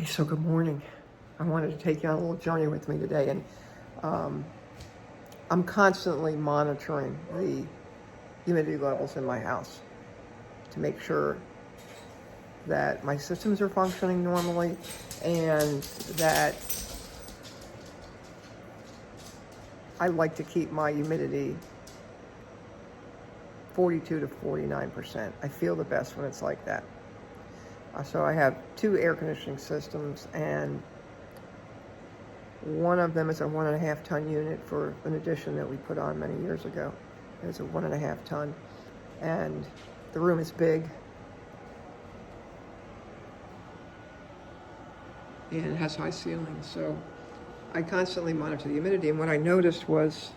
Hey, so good morning. I wanted to take you on a little journey with me today, and I'm constantly monitoring the humidity levels in my house to make sure that my systems are functioning normally and that I like to keep my humidity 42 to 49%. I feel the best when it's like that. So I have two air conditioning systems, and one of them is a 1.5 ton unit for an addition that we put on many years ago. It's a 1.5 ton, and the room is big, and it has high ceilings. So I constantly monitor the humidity, and what I noticed was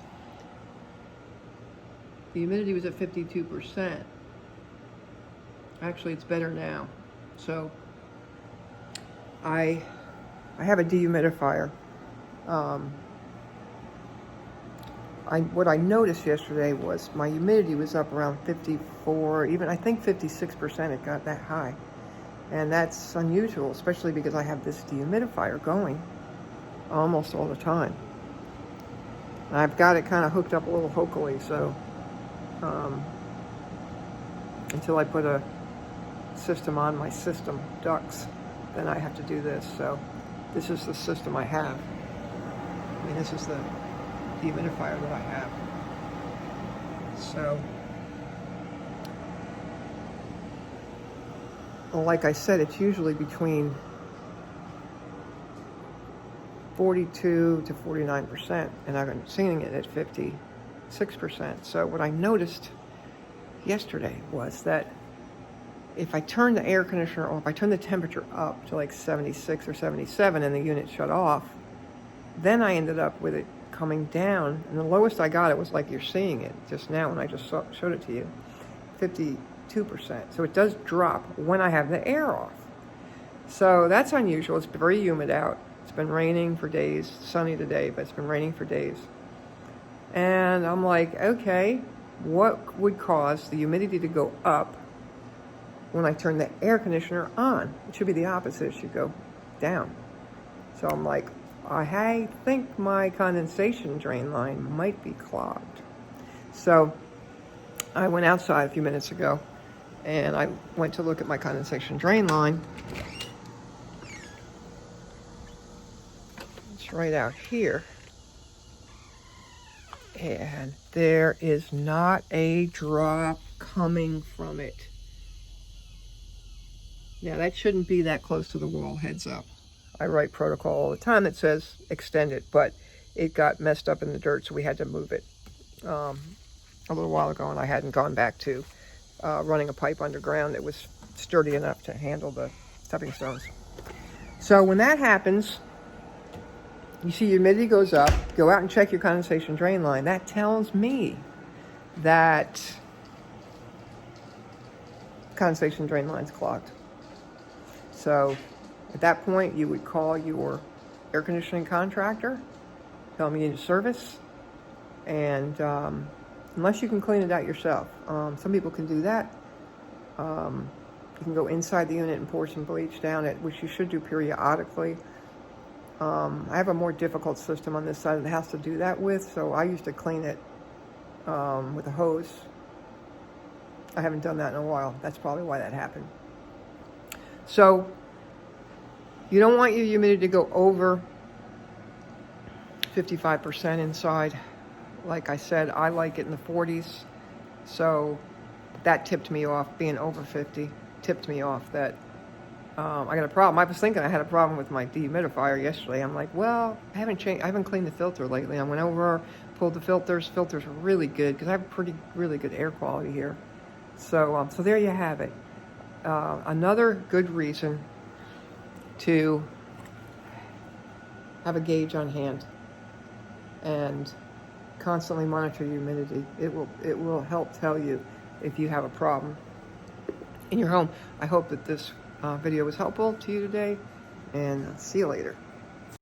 the humidity was at 52%. Actually, it's better now. So I have a dehumidifier. What I noticed yesterday was my humidity was up around 54, even I think 56%. It got that high, and that's unusual, especially because I have this dehumidifier going almost all the time. I've got it kind of hooked up a little hokily, so until I put a system on my system ducts, then I have to do this. So this is the system I have. I mean, this is the dehumidifier that I have. So, well, like I said, it's usually between 42 to 49%, and I've been seeing it at 56%. So what I noticed yesterday was that if I turn the air conditioner, or if I turn the temperature up to like 76 or 77 and the unit shut off, then I ended up with it coming down, and the lowest I got it was like you're seeing it just now when I just showed it to you, 52%. So it does drop when I have the air off. So that's unusual. It's very humid out. It's been raining for days, sunny today, but it's been raining for days. And I'm like, okay, what would cause the humidity to go up when I turn the air conditioner on? It should be the opposite. It should go down. So I'm like, I think my condensation drain line might be clogged. So I went outside a few minutes ago, and I went to look at my condensation drain line. It's right out here. And there is not a drop coming from it. Now, that shouldn't be that close to the wall, heads up. I write protocol all the time that says extend it, but it got messed up in the dirt, so we had to move it a little while ago, and I hadn't gone back to running a pipe underground that was sturdy enough to handle the stepping stones. So when that happens, you see humidity goes up, go out and check your condensation drain line. That tells me that condensation drain line's clogged. So at that point, you would call your air conditioning contractor, tell them you need a service, and unless you can clean it out yourself. Some people can do that. You can go inside the unit and pour some bleach down it, which you should do periodically. I have a more difficult system on this side of the house to do that with, so I used to clean it with a hose. I haven't done that in a while. That's probably why that happened. So you don't want your humidity to go over 55% inside. Like I said, I like it in the 40s. So that tipped me off. Being over 50 tipped me off that I got a problem. I was thinking I had a problem with my dehumidifier yesterday. I'm like, well, I haven't cleaned the filter lately. I went over, pulled the filters. Filters are really good because I have really good air quality here. So there you have it. Another good reason to have a gauge on hand and constantly monitor your humidity. It will help tell you if you have a problem in your home. I hope that this video was helpful to you today, and see you later.